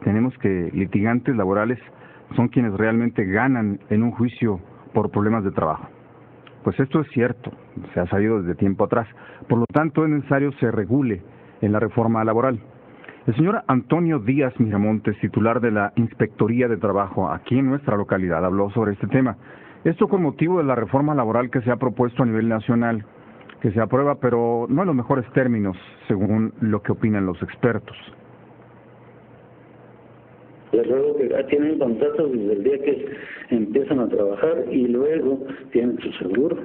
tenemos que litigantes laborales son quienes realmente ganan en un juicio por problemas de trabajo. Pues esto es cierto, se ha sabido desde tiempo atrás. Por lo tanto, es necesario se regule en la reforma laboral. El señor Antonio Díaz Miramontes, titular de la Inspectoría de Trabajo aquí en nuestra localidad, habló sobre este tema. Esto con motivo de la reforma laboral que se ha propuesto a nivel nacional, que se aprueba, pero no en los mejores términos, según lo que opinan los expertos. Les ruego que tienen contratos desde el día que empiezan a trabajar y luego tienen su seguro.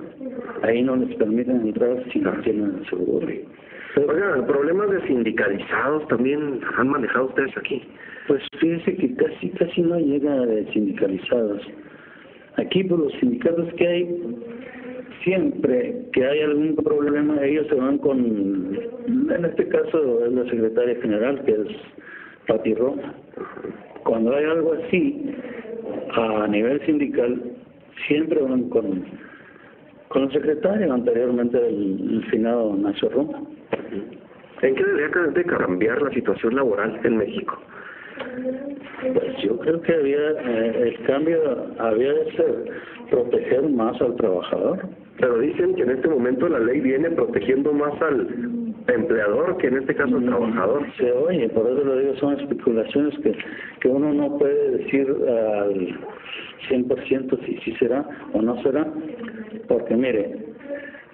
Ahí no les permiten entrar si no tienen el seguro. Oiga, problemas de sindicalizados también han manejado ustedes aquí. Pues fíjese que casi no llega de sindicalizados. Aquí por los sindicatos que hay, siempre que hay algún problema, ellos se van con, en este caso es la secretaria general, que es Pati Roma. Cuando hay algo así, a nivel sindical, siempre van con el secretario, anteriormente el finado Nacho Roma. ¿En qué debería de cambiar la situación laboral en México? Pues yo creo que el cambio había de ser proteger más al trabajador. Pero dicen que en este momento la ley viene protegiendo más al empleador que en este caso al trabajador. Se oye, por eso lo digo, son especulaciones que uno no puede decir al 100% si será o no será, porque mire,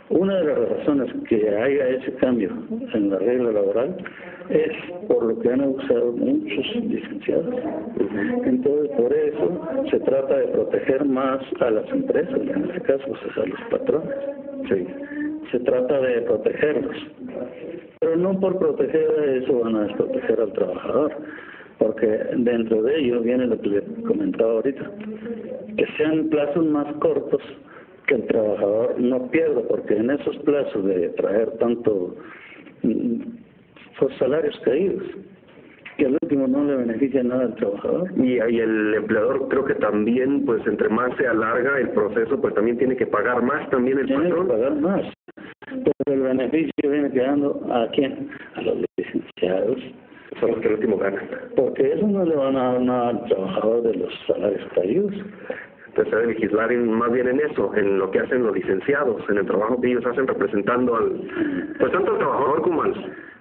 una de las razones que haya ese cambio en la regla laboral es por lo que han usado muchos licenciados. Entonces, por eso se trata de proteger más a las empresas, en este caso pues, a los patrones. Sí. Se trata de protegerlos. Pero no por proteger a eso van a desproteger al trabajador, porque dentro de ello viene lo que le comentaba ahorita, que sean plazos más cortos, que el trabajador no pierda, porque en esos plazos de traer tanto salarios caídos, que al último no le beneficia nada al trabajador. Y el empleador creo que también, pues entre más se alarga el proceso, pues también tiene que pagar más también el patrón. Tiene que pagar más, pero el beneficio viene quedando ¿a quién? A los licenciados. Son los que al último ganan. Porque eso no le van a dar nada al trabajador de los salarios caídos. Entonces se debe legislar más bien en eso, en lo que hacen los licenciados, en el trabajo que ellos hacen representando pues tanto al trabajador como al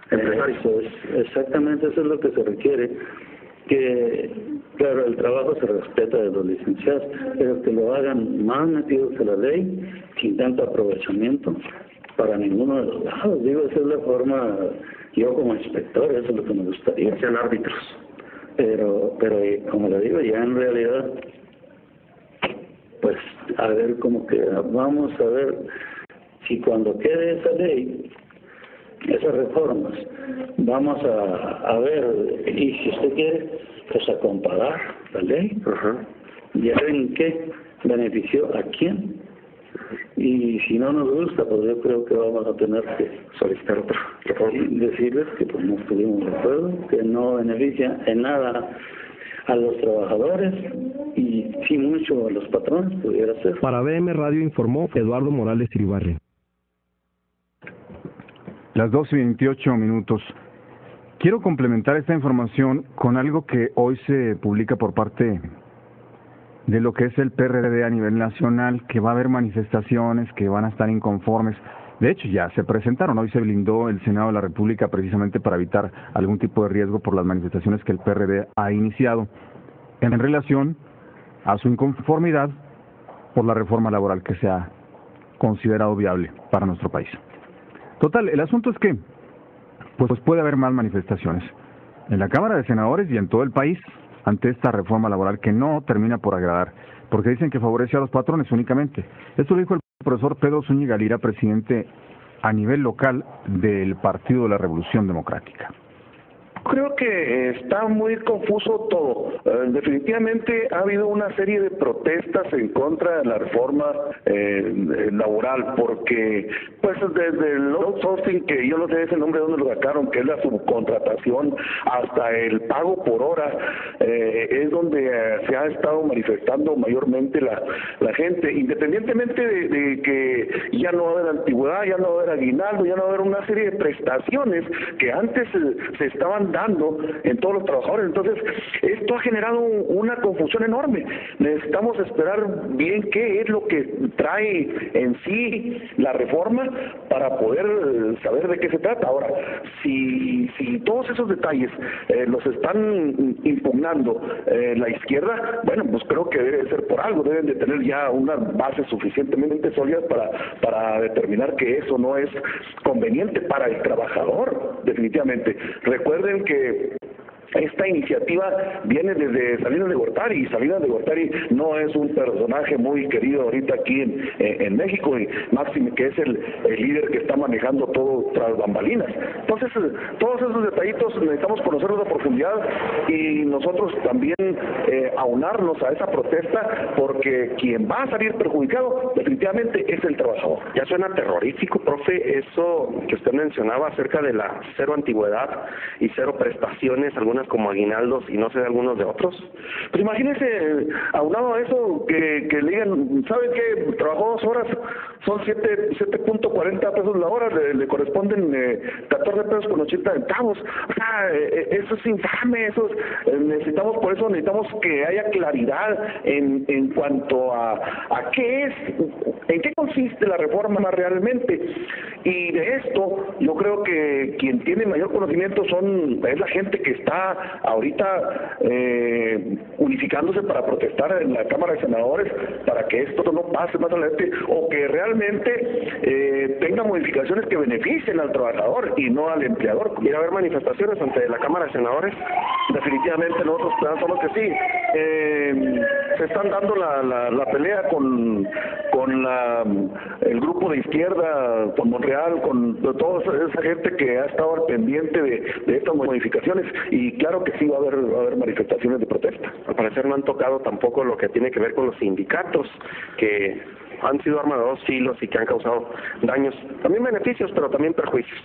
empresario. Exactamente, eso es lo que se requiere, que claro, el trabajo se respeta de los licenciados, pero que lo hagan más metidos a la ley, sin tanto aprovechamiento para ninguno de los lados. Digo, esa es la forma, yo como inspector, eso es lo que me gustaría. Sean árbitros. Pero como le digo, ya en realidad, pues a ver cómo queda. Vamos a ver si cuando quede esa ley, esas reformas, vamos a ver, y si usted quiere, pues a comparar la ley, y a ver en qué benefició a quién. Y si no nos gusta, pues yo creo que vamos a tener que solicitar otra reforma. Y decirles que pues no estuvimos de acuerdo, que no beneficia en nada a los trabajadores y sí mucho a los patrones, pudiera ser. Para BM Radio informó Eduardo Morales Iribarren. Las 2:28. Quiero complementar esta información con algo que hoy se publica por parte de lo que es el PRD a nivel nacional, que va a haber manifestaciones, que van a estar inconformes. De hecho, ya se presentaron. Hoy se blindó el Senado de la República precisamente para evitar algún tipo de riesgo por las manifestaciones que el PRD ha iniciado en relación a su inconformidad por la reforma laboral que se ha considerado viable para nuestro país. Total, el asunto es que pues puede haber más manifestaciones en la Cámara de Senadores y en todo el país ante esta reforma laboral que no termina por agradar, porque dicen que favorece a los patrones únicamente. Esto lo dijo el profesor Pedro Zúñiga Lira, presidente a nivel local del Partido de la Revolución Democrática. Creo que está muy confuso todo. Definitivamente ha habido una serie de protestas en contra de la reforma laboral, porque pues desde el outsourcing, que yo no sé ese nombre de dónde lo sacaron, que es la subcontratación, hasta el pago por hora, es donde se ha estado manifestando mayormente la gente, independientemente de que ya no va a haber antigüedad, ya no va a haber aguinaldo, ya no va a haber una serie de prestaciones que antes se estaban impactando en todos los trabajadores. Entonces, esto ha generado una confusión enorme. Necesitamos esperar bien qué es lo que trae en sí la reforma para poder saber de qué se trata. Ahora, si todos esos detalles los están impugnando la izquierda, bueno, pues creo que debe ser por algo, deben de tener ya unas bases suficientemente sólidas para determinar que eso no es conveniente para el trabajador, definitivamente. Recuerden que esta iniciativa viene desde Salinas de Gortari, y Salinas de Gortari no es un personaje muy querido ahorita aquí en México, y máximo que es el líder que está manejando todo tras bambalinas. Entonces, todos esos detallitos necesitamos conocerlos a profundidad y nosotros también aunarnos a esa protesta, porque quien va a salir perjudicado definitivamente es el trabajador. Ya suena terrorífico, profe, eso que usted mencionaba acerca de la cero antigüedad y cero prestaciones, algunas como aguinaldos y no sé de algunos de otros. Pues imagínese, aunado a eso, que le digan, ¿saben qué? Trabajó 2 horas, son 7.40 pesos la hora, le corresponden 14 pesos con 80 centavos. O sea, eso es infame, necesitamos que haya claridad en cuanto a qué es, en qué consiste la reforma realmente. Y de esto, yo creo que quien tiene mayor conocimiento es la gente que está ahorita unificándose para protestar en la Cámara de Senadores para que esto no pase más adelante, o que realmente tenga modificaciones que beneficien al trabajador y no al empleador. ¿Quiere haber manifestaciones ante la Cámara de Senadores? Definitivamente nosotros pensamos que sí. Se están dando la pelea con el grupo de izquierda, con Monreal, con toda esa gente que ha estado al pendiente de estas modificaciones, y claro que sí va a haber manifestaciones de protesta. Al parecer no han tocado tampoco lo que tiene que ver con los sindicatos, que han sido arma de 2 filos y que han causado daños, también beneficios, pero también perjuicios.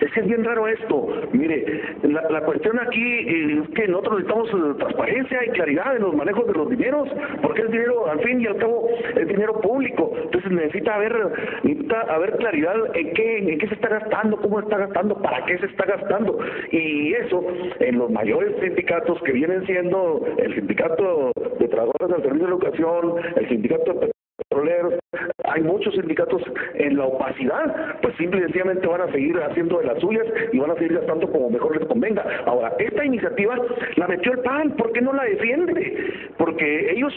Es que es bien raro esto. Mire, la cuestión aquí es que nosotros necesitamos transparencia y claridad en los manejos de los dineros, porque es dinero, al fin y al cabo, es dinero público. Entonces necesita haber claridad en qué se está gastando, cómo se está gastando, para qué se está gastando. Y eso, en los mayores sindicatos que vienen siendo el Sindicato de Trabajadores del Servicio de Educación, el Sindicato de Petroleros, hay muchos sindicatos en la opacidad, pues simple y sencillamente van a seguir haciendo de las suyas y van a seguir gastando como mejor les convenga. Ahora, esta iniciativa la metió el PAN, ¿por qué no la defiende? Porque ellos,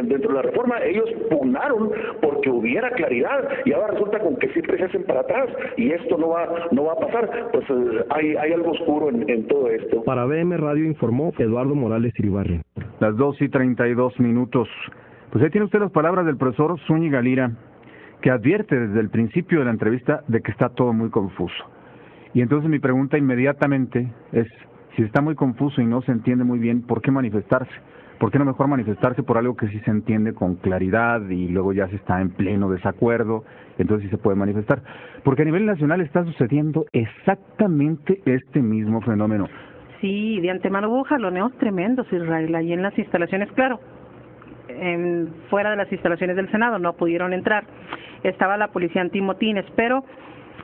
dentro de la reforma, ellos pugnaron porque hubiera claridad, y ahora resulta con que siempre se hacen para atrás, y esto no va a pasar. Pues hay algo oscuro en todo esto. Para BM Radio informó Eduardo Morales Iribarren. Las 2:32. Pues ahí tiene usted las palabras del profesor Zúñiga Lira, que advierte desde el principio de la entrevista de que está todo muy confuso. Y entonces mi pregunta inmediatamente es, si está muy confuso y no se entiende muy bien, ¿por qué manifestarse? ¿Por qué no mejor manifestarse por algo que sí se entiende con claridad y luego ya se está en pleno desacuerdo, entonces sí se puede manifestar? Porque a nivel nacional está sucediendo exactamente este mismo fenómeno. Sí, de antemano hubo jaloneos tremendos, Israel, ahí en las instalaciones, claro. Fuera de las instalaciones del Senado no pudieron entrar, estaba la policía antimotines, pero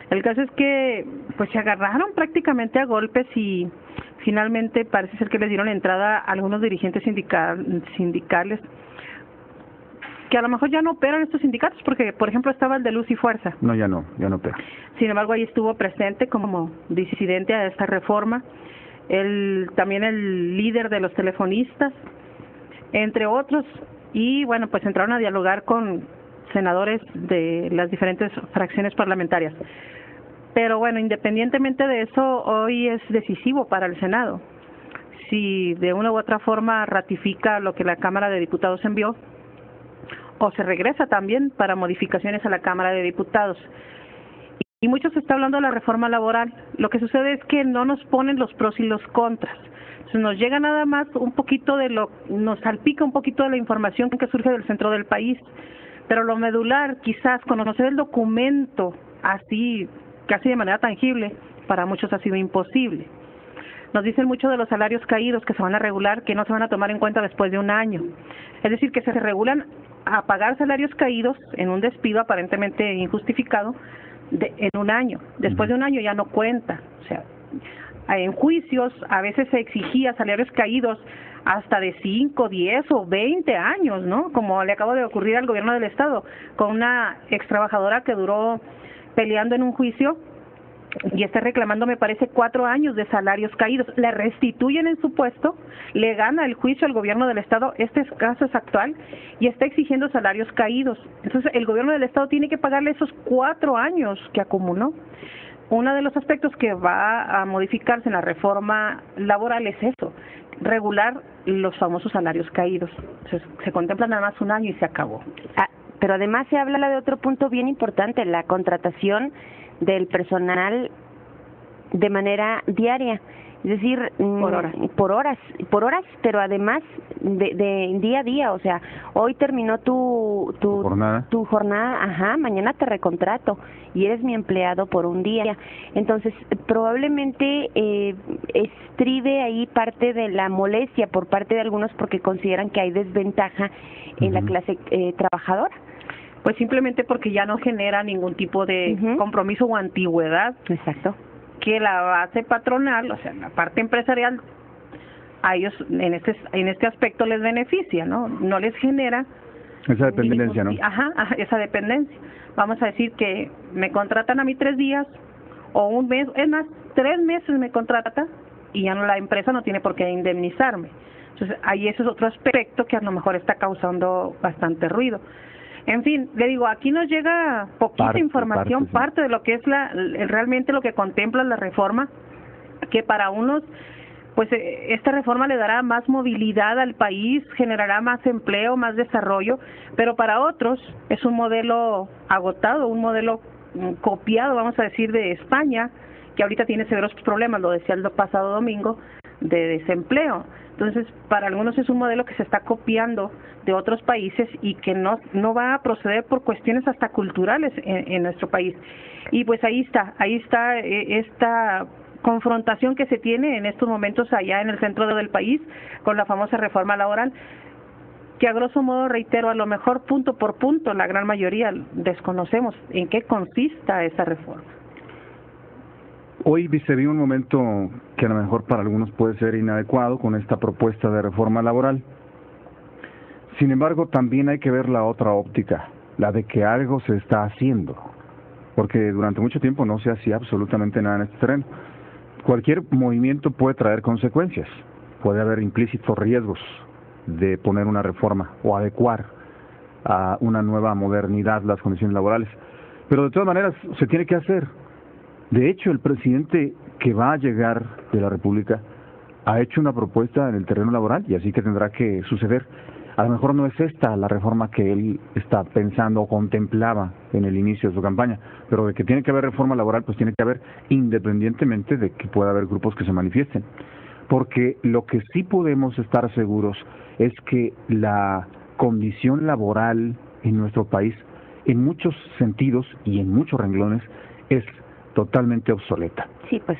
el caso es que pues se agarraron prácticamente a golpes y finalmente parece ser que les dieron entrada a algunos dirigentes sindicales que a lo mejor ya no operan estos sindicatos, porque por ejemplo estaba el de Luz y Fuerza. No, ya no opera. Sin embargo, ahí estuvo presente como disidente a esta reforma, también el líder de los telefonistas, entre otros. Y bueno, pues entraron a dialogar con senadores de las diferentes fracciones parlamentarias. Pero bueno, independientemente de eso, hoy es decisivo para el Senado. Si de una u otra forma ratifica lo que la Cámara de Diputados envió, o se regresa también para modificaciones a la Cámara de Diputados. Y mucho se está hablando de la reforma laboral. Lo que sucede es que no nos ponen los pros y los contras. Nos llega nada más un poquito nos salpica un poquito de la información que surge del centro del país, pero lo medular, quizás conocer el documento así, casi de manera tangible, para muchos ha sido imposible. Nos dicen mucho de los salarios caídos que se van a regular, que no se van a tomar en cuenta después de un año. Es decir, que se regulan a pagar salarios caídos en un despido aparentemente injustificado en un año. Después de un año ya no cuenta. O sea, en juicios a veces se exigía salarios caídos hasta de 5, 10 o 20 años, ¿no? Como le acaba de ocurrir al gobierno del estado con una ex trabajadora que duró peleando en un juicio y está reclamando, me parece, 4 años de salarios caídos. Le restituyen en su puesto, le gana el juicio al gobierno del estado, este caso es actual, y está exigiendo salarios caídos. Entonces el gobierno del estado tiene que pagarle esos 4 años que acumuló. Uno de los aspectos que va a modificarse en la reforma laboral es eso, regular los famosos salarios caídos. Entonces, se contempla nada más 1 año y se acabó. Pero además se habla de otro punto bien importante, la contratación del personal de manera diaria, es decir, por horas, pero además de día a día, o sea, hoy terminó tu jornada, mañana te recontrato y eres mi empleado por un día. Entonces, probablemente estribe ahí parte de la molestia por parte de algunos porque consideran que hay desventaja en la clase trabajadora. Pues simplemente porque ya no genera ningún tipo de compromiso o antigüedad. Exacto. Que la base patronal, o sea, la parte empresarial, a ellos en este aspecto les beneficia, ¿no? No les genera esa dependencia, ¿no? Esa dependencia. Vamos a decir que me contratan a mí 3 días o un mes, es más, 3 meses me contrata y ya no, la empresa no tiene por qué indemnizarme. Entonces, ahí ese es otro aspecto que a lo mejor está causando bastante ruido. En fin, le digo, aquí nos llega poquita información, parte de lo que es realmente lo que contempla la reforma, que para unos, pues esta reforma le dará más movilidad al país, generará más empleo, más desarrollo, pero para otros es un modelo agotado, un modelo copiado, vamos a decir, de España, que ahorita tiene severos problemas, lo decía el pasado domingo, de desempleo. Entonces, para algunos es un modelo que se está copiando de otros países y que no va a proceder por cuestiones hasta culturales en nuestro país. Y pues ahí está esta confrontación que se tiene en estos momentos allá en el centro del país con la famosa reforma laboral, que a grosso modo, reitero, a lo mejor punto por punto, la gran mayoría desconocemos en qué consista esa reforma. Hoy se vive un momento que a lo mejor para algunos puede ser inadecuado con esta propuesta de reforma laboral. Sin embargo, también hay que ver la otra óptica, la de que algo se está haciendo, porque durante mucho tiempo no se hacía absolutamente nada en este terreno. Cualquier movimiento puede traer consecuencias, puede haber implícitos riesgos de poner una reforma o adecuar a una nueva modernidad las condiciones laborales, pero de todas maneras se tiene que hacer. De hecho, el presidente que va a llegar de la República ha hecho una propuesta en el terreno laboral y así que tendrá que suceder. A lo mejor no es esta la reforma que él está pensando o contemplaba en el inicio de su campaña, pero de que tiene que haber reforma laboral, pues tiene que haber, independientemente de que pueda haber grupos que se manifiesten. Porque lo que sí podemos estar seguros es que la condición laboral en nuestro país, en muchos sentidos y en muchos renglones, es totalmente obsoleta. Sí, pues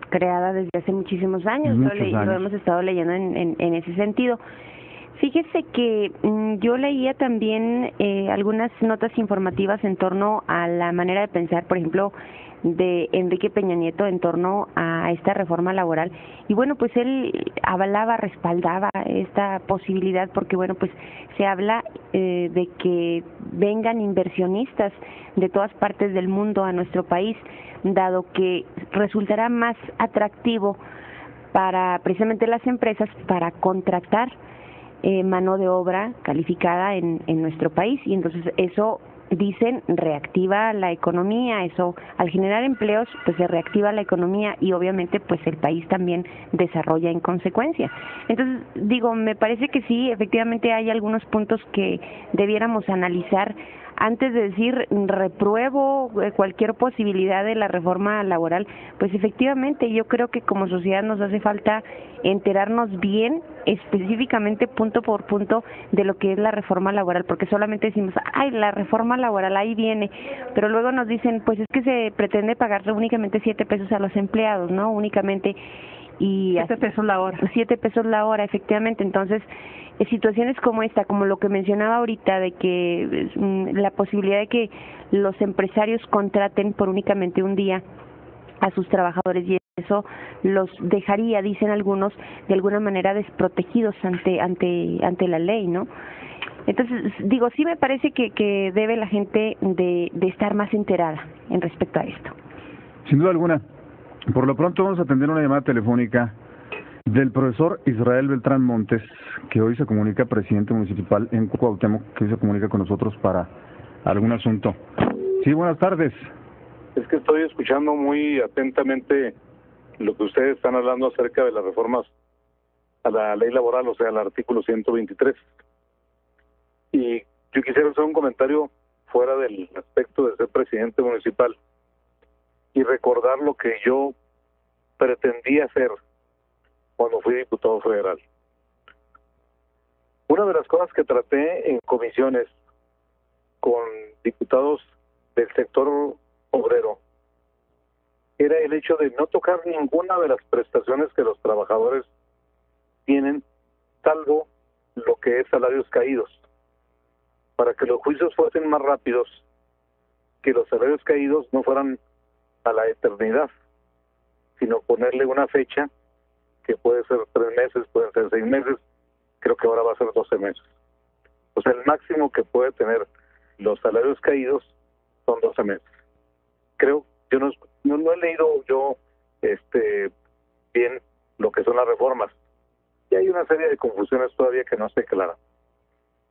creada desde hace muchísimos años, lo hemos estado leyendo en ese sentido. Fíjese que yo leía también algunas notas informativas en torno a la manera de pensar, por ejemplo, de Enrique Peña Nieto en torno a esta reforma laboral. Y bueno, pues él avalaba, respaldaba esta posibilidad porque, bueno, pues se habla de que vengan inversionistas de todas partes del mundo a nuestro país, dado que resultará más atractivo para precisamente las empresas para contratar mano de obra calificada en nuestro país, y entonces eso, dicen, reactiva la economía. Eso, al generar empleos, pues se reactiva la economía y obviamente pues el país también desarrolla en consecuencia. Entonces, digo, me parece que sí, efectivamente hay algunos puntos que debiéramos analizar antes de decir repruebo cualquier posibilidad de la reforma laboral. Pues efectivamente yo creo que como sociedad nos hace falta enterarnos bien, específicamente punto por punto, de lo que es la reforma laboral, porque solamente decimos, ay, la reforma laboral ahí viene, pero luego nos dicen, pues es que se pretende pagarle únicamente 7 pesos a los empleados, ¿no? Únicamente. Y 7 pesos la hora. 7 pesos la hora, efectivamente. Entonces, situaciones como esta, como lo que mencionaba ahorita, de que la posibilidad de que los empresarios contraten por únicamente un día a sus trabajadores, y eso los dejaría, dicen algunos, de alguna manera desprotegidos ante la ley, ¿no? Entonces, digo, sí me parece que debe la gente de estar más enterada en respecto a esto. Sin duda alguna. Por lo pronto vamos a atender una llamada telefónica del profesor Israel Beltrán Montes, que hoy se comunica, presidente municipal en Cuauhtémoc, que hoy se comunica con nosotros para algún asunto. Sí, buenas tardes. Es que estoy escuchando muy atentamente lo que ustedes están hablando acerca de las reformas a la ley laboral, o sea, al artículo 123. Y yo quisiera hacer un comentario fuera del aspecto de ser presidente municipal y recordar lo que yo pretendía hacer cuando fui diputado federal. Una de las cosas que traté en comisiones con diputados del sector obrero era el hecho de no tocar ninguna de las prestaciones que los trabajadores tienen, salvo lo que es salarios caídos, para que los juicios fuesen más rápidos, que los salarios caídos no fueran a la eternidad, sino ponerle una fecha que puede ser 3 meses, pueden ser 6 meses, creo que ahora va a ser 12 meses. O sea, el máximo que puede tener los salarios caídos son 12 meses. Creo, yo no he leído yo bien lo que son las reformas, y hay una serie de confusiones todavía que no se aclaran.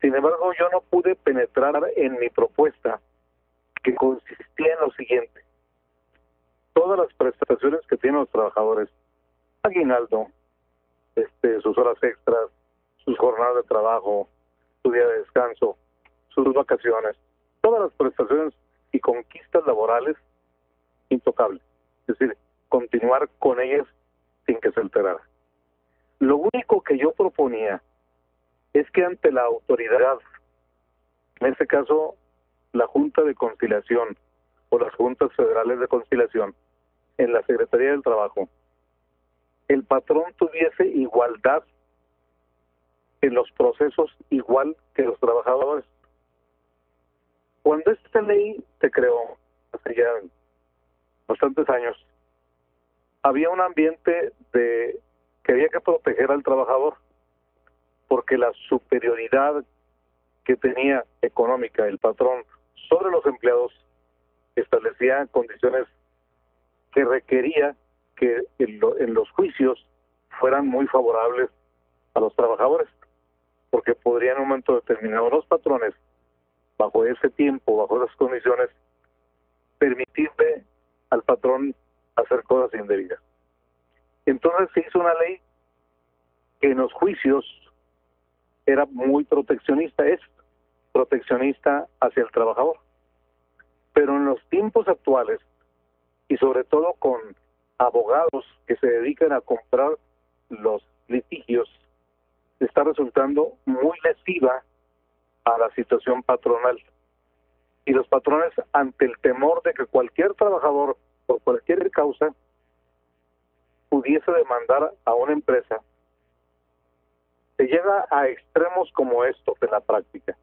Sin embargo, yo no pude penetrar en mi propuesta, que consistía en lo siguiente: todas las prestaciones que tienen los trabajadores, aguinaldo, sus horas extras, sus jornadas de trabajo, su día de descanso, sus vacaciones, todas las prestaciones y conquistas laborales, intocables. Es decir, continuar con ellas sin que se alterara. Lo único que yo proponía es que ante la autoridad, en este caso la Junta de Conciliación o las Juntas Federales de Conciliación, en la Secretaría del Trabajo, el patrón tuviese igualdad en los procesos igual que los trabajadores. Cuando esta ley se creó, hace ya bastantes años, había un ambiente de que había que proteger al trabajador, porque la superioridad que tenía económica el patrón sobre los empleados establecía condiciones que requería que en los juicios fueran muy favorables a los trabajadores, porque podrían en un momento determinado los patrones, bajo ese tiempo, bajo esas condiciones, permitirle al patrón hacer cosas indebidas. Entonces se hizo una ley que en los juicios era muy proteccionista, es proteccionista hacia el trabajador. Pero en los tiempos actuales, y sobre todo con abogados que se dedican a comprar los litigios, está resultando muy lesiva a la situación patronal. Y los patrones, ante el temor de que cualquier trabajador, por cualquier causa, pudiese demandar a una empresa, se llega a extremos como estos en la práctica.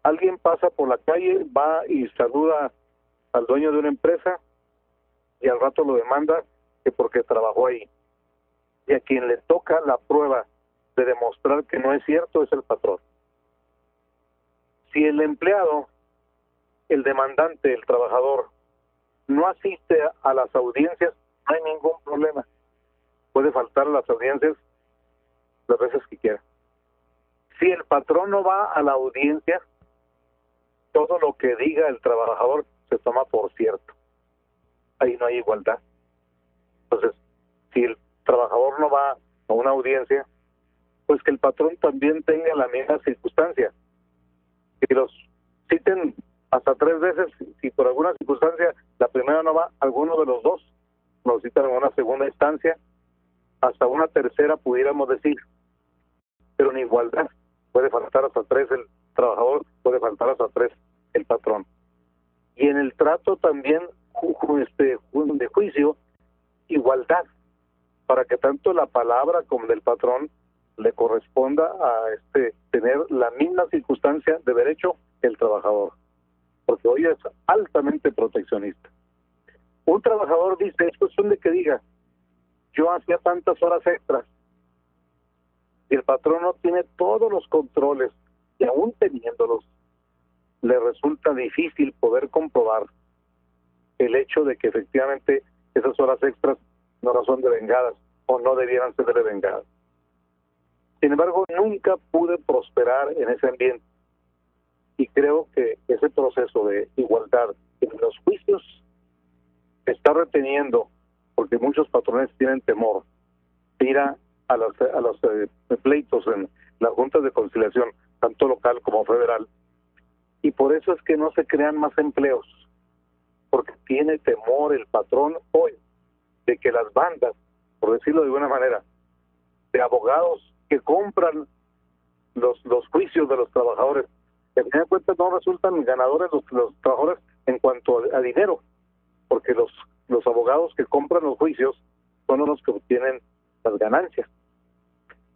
Alguien pasa por la calle, va y saluda al dueño de una empresa y al rato lo demanda que porque trabajó ahí. Y a quien le toca la prueba de demostrar que no es cierto es el patrón. Si el empleado, el demandante, el trabajador, no asiste a las audiencias, no hay ningún problema. Puede faltar a las audiencias las veces que quiera. Si el patrón no va a la audiencia, todo lo que diga el trabajador se toma por cierto. Ahí no hay igualdad. Entonces, si el trabajador no va a una audiencia, pues que el patrón también tenga la misma circunstancia. Que los citen hasta 3 veces, si por alguna circunstancia la primera no va, alguno de los dos nos citan en una segunda instancia, hasta una tercera pudiéramos decir. Pero en igualdad puede faltar hasta 3 el trabajador, puede faltar hasta 3 el patrón. Y en el trato también de juicio, igualdad, para que tanto la palabra como del patrón le corresponda a tener la misma circunstancia de derecho que el trabajador, porque hoy es altamente proteccionista. un trabajador dice, es cuestión de que diga, yo hacía tantas horas extras, y el patrón no tiene todos los controles, y aún teniéndolos, le resulta difícil poder comprobar el hecho de que efectivamente esas horas extras no son devengadas o no debieran ser devengadas. Sin embargo, nunca pude prosperar en ese ambiente, y creo que ese proceso de igualdad en los juicios está reteniendo, porque muchos patrones tienen temor de ir a los pleitos en las juntas de conciliación, tanto local como federal, y por eso es que no se crean más empleos, porque tiene temor el patrón hoy de que las bandas, por decirlo de alguna manera, de abogados que compran los juicios de los trabajadores, que al final de cuentas no resultan ganadores los trabajadores en cuanto a dinero, porque los abogados que compran los juicios son los que obtienen las ganancias.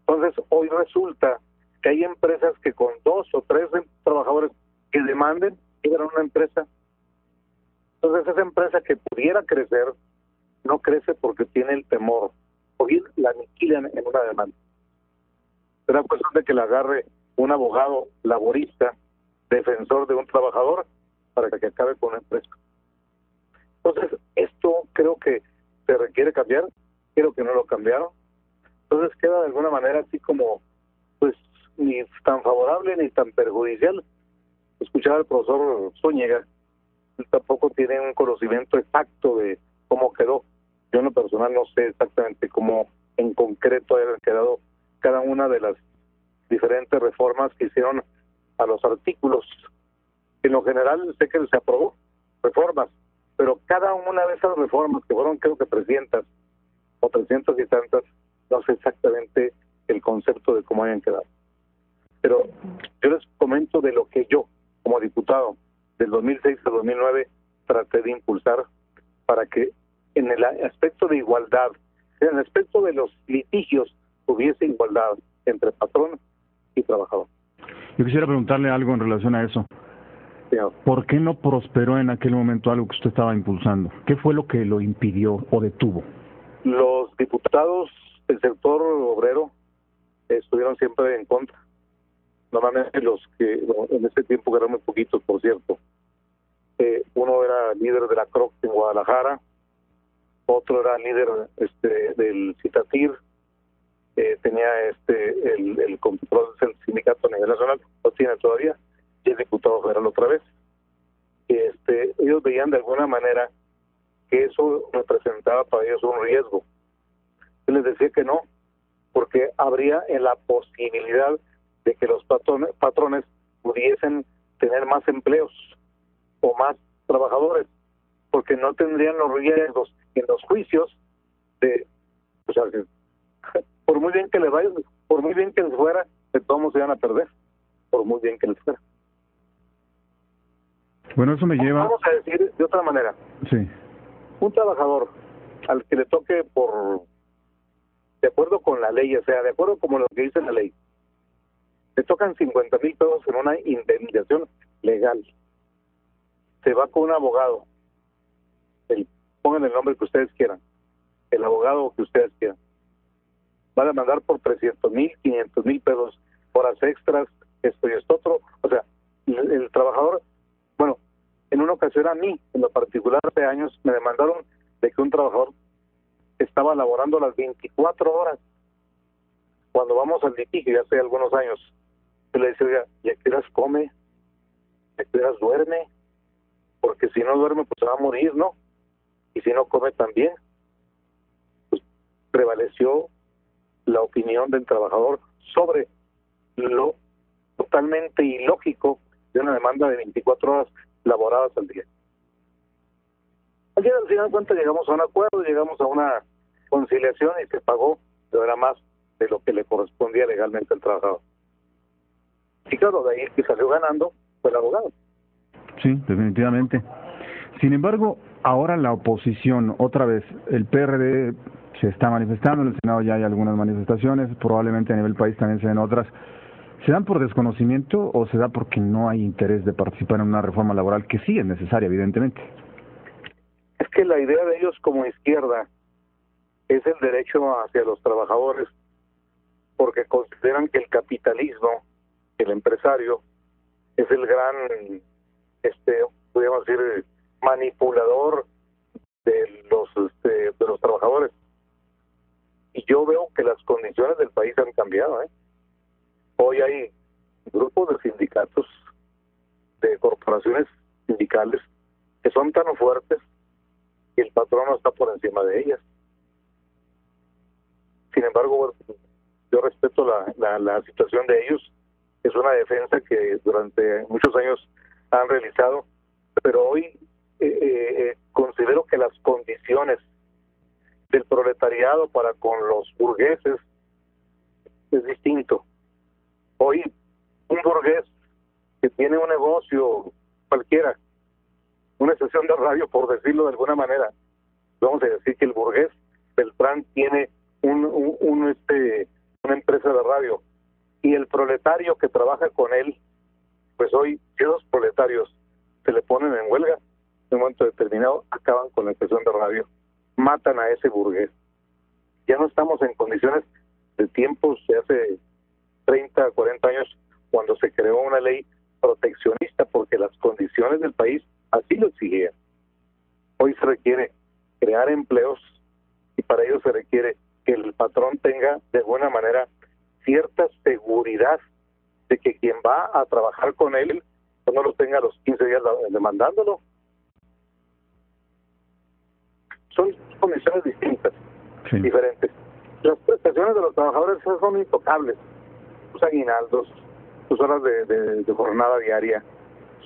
Entonces, hoy resulta que hay empresas que con 2 o 3 trabajadores que demanden, llegan a una empresa. Entonces, esa empresa que pudiera crecer, no crece porque tiene el temor. Hoy la aniquilan en una demanda. Será cuestión de que la agarre un abogado laborista, defensor de un trabajador, para que acabe con la empresa. Entonces, esto creo que se requiere cambiar, creo que no lo cambiaron. Entonces queda de alguna manera así como, pues, ni tan favorable ni tan perjudicial. Escuchar al profesor Zúñiga, él tampoco tiene un conocimiento exacto de cómo quedó. Yo en lo personal no sé exactamente cómo en concreto hayan quedado cada una de las diferentes reformas que hicieron a los artículos. En lo general sé que se aprobó reformas, pero cada una de esas reformas, que fueron creo que 300 o 300 y tantas, no sé exactamente el concepto de cómo hayan quedado. Pero yo les comento de lo que yo, como diputado, del 2006 al 2009, traté de impulsar para que en el aspecto de igualdad, en el aspecto de los litigios, hubiese igualdad entre patrón y trabajador. Yo quisiera preguntarle algo en relación a eso. ¿Por qué no prosperó en aquel momento algo que usted estaba impulsando? ¿Qué fue lo que lo impidió o detuvo? Los diputados del sector obrero estuvieron siempre en contra. Normalmente los que en ese tiempo eran muy poquitos, por cierto. Uno era líder de la CROC en Guadalajara, otro era líder del CITATIR, tenía el control del sindicato a nivel nacional, lo tiene todavía, y es diputado federal otra vez. Ellos veían de alguna manera que eso representaba para ellos un riesgo. Yo les decía que no, porque habría en la posibilidad de que los patrones pudiesen tener más empleos o más trabajadores, porque no tendrían los riesgos en los juicios de, o sea, por muy bien que les vaya, por muy bien que les fuera, de todos modos se van a perder, por muy bien que les fuera. Bueno, eso me lleva... Vamos a decir de otra manera. Sí. Un trabajador al que le toque de acuerdo con la ley, o sea, de acuerdo como lo que dice la ley, le tocan 50,000 pesos en una indemnización legal. Se va con un abogado, pongan el nombre que ustedes quieran, el abogado que ustedes quieran. Va a demandar por 300,000, 500,000 pesos, horas extras, esto y esto otro. O sea, el trabajador, bueno, en una ocasión a mí, en lo particular, hace años, me demandaron de que un trabajador estaba laborando las 24 horas. Cuando vamos al litigio, ya hace algunos años, yo le decía, oiga, ¿y a qué horas come? ¿A qué horas duerme? Porque si no duerme, pues se va a morir, ¿no? Y si no come también. Pues prevaleció la opinión del trabajador sobre lo totalmente ilógico de una demanda de 24 horas laboradas al día. Al final de cuentas llegamos a un acuerdo, llegamos a una conciliación y se pagó, pero era más de lo que le correspondía legalmente al trabajador. Y claro, de ahí el que salió ganando fue el abogado. Sí, definitivamente. Sin embargo, ahora la oposición, otra vez, el PRD se está manifestando, en el Senado ya hay algunas manifestaciones, probablemente a nivel país también se den otras. ¿Se dan por desconocimiento o se da porque no hay interés de participar en una reforma laboral que sí es necesaria, evidentemente? Es que la idea de ellos como izquierda es el derecho hacia los trabajadores, porque consideran que el capitalismo, el empresario, es el gran, podríamos decir, manipulador de los trabajadores. Y yo veo que las condiciones del país han cambiado. Hoy hay grupos de sindicatos, de corporaciones sindicales, que son tan fuertes que el patrón no está por encima de ellas. Sin embargo, yo respeto la situación de ellos. Es una defensa que durante muchos años han realizado, pero hoy considero que las condiciones del proletariado para con los burgueses es distinto. Hoy un burgués que tiene un negocio cualquiera, una estación de radio, por decirlo de alguna manera, vamos a decir que el burgués Beltrán tiene una empresa de radio, y el proletario que trabaja con él, pues hoy, si esos proletarios se le ponen en huelga, en un momento determinado acaban con la estación de radio, matan a ese burgués. Ya no estamos en condiciones de tiempos de hace 30, 40 años, cuando se creó una ley proteccionista, porque las condiciones del país así lo exigían. Hoy se requiere crear empleos, y para ello se requiere que el patrón tenga de alguna manera cierta seguridad de que quien va a trabajar con él pues no lo tenga a los 15 días demandándolo. Son condiciones distintas, sí, diferentes. Las prestaciones de los trabajadores son intocables. Sus aguinaldos, sus horas de jornada diaria,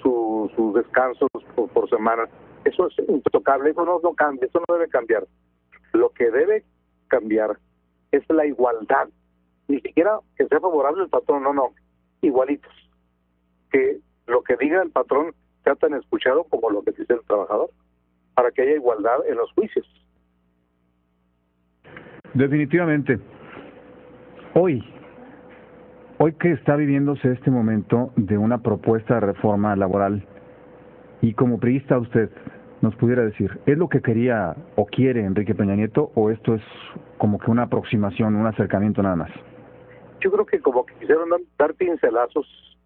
sus descansos por semana, eso es intocable, eso no cambia, eso no debe cambiar. Lo que debe cambiar es la igualdad, ni siquiera que sea favorable el patrón, no, igualitos, que lo que diga el patrón sea tan escuchado como lo que dice el trabajador, para que haya igualdad en los juicios. Definitivamente. Hoy que está viviéndose este momento de una propuesta de reforma laboral, y como priista usted nos pudiera decir, ¿es lo que quería o quiere Enrique Peña Nieto, o esto es como que una aproximación, un acercamiento nada más? Yo creo que como que quisieron dar pincelazos.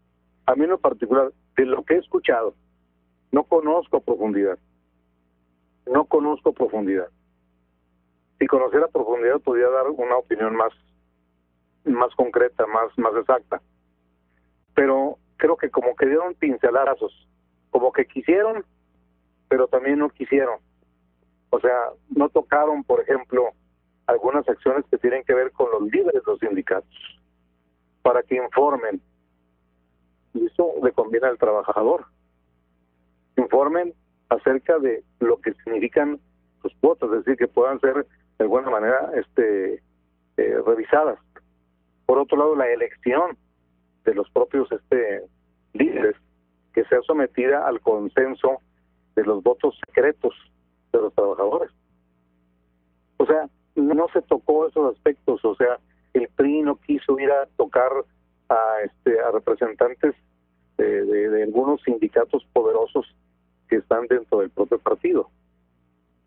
A mí en lo particular, de lo que he escuchado, no conozco profundidad. Si conociera profundidad podría dar una opinión más concreta, más exacta. Pero creo que como que dieron pincelazos, como que quisieron, pero también no quisieron. O sea, no tocaron, por ejemplo, algunas acciones que tienen que ver con los líderes de los sindicatos, para que informen. Y eso le conviene al trabajador. Informen acerca de lo que significan sus cuotas, es decir, que puedan ser de alguna manera revisadas. Por otro lado, la elección de los propios líderes, que sea sometida al consenso de los votos secretos de los trabajadores. O sea, no se tocó esos aspectos. O sea, el PRI no quiso ir a tocar a representantes de algunos sindicatos poderosos que están dentro del propio partido.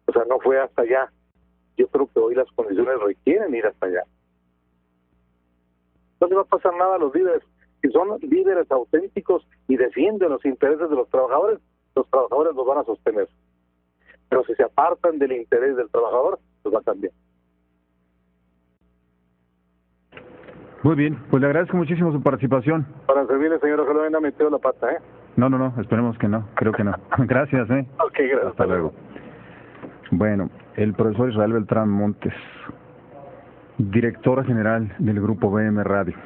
O sea, no fue hasta allá. Yo creo que hoy las condiciones requieren ir hasta allá. No le va a pasar nada a los líderes. Si son líderes auténticos y defienden los intereses de los trabajadores los van a sostener. Pero si se apartan del interés del trabajador, pues va a cambiar. Muy bien, pues le agradezco muchísimo su participación. Para servirle, señor, ojalá no haya metido la pata, No, esperemos que no, creo que no. Gracias, Ok, gracias. Hasta luego. Bueno, el profesor Israel Beltrán Montes, director general del Grupo BM Radio.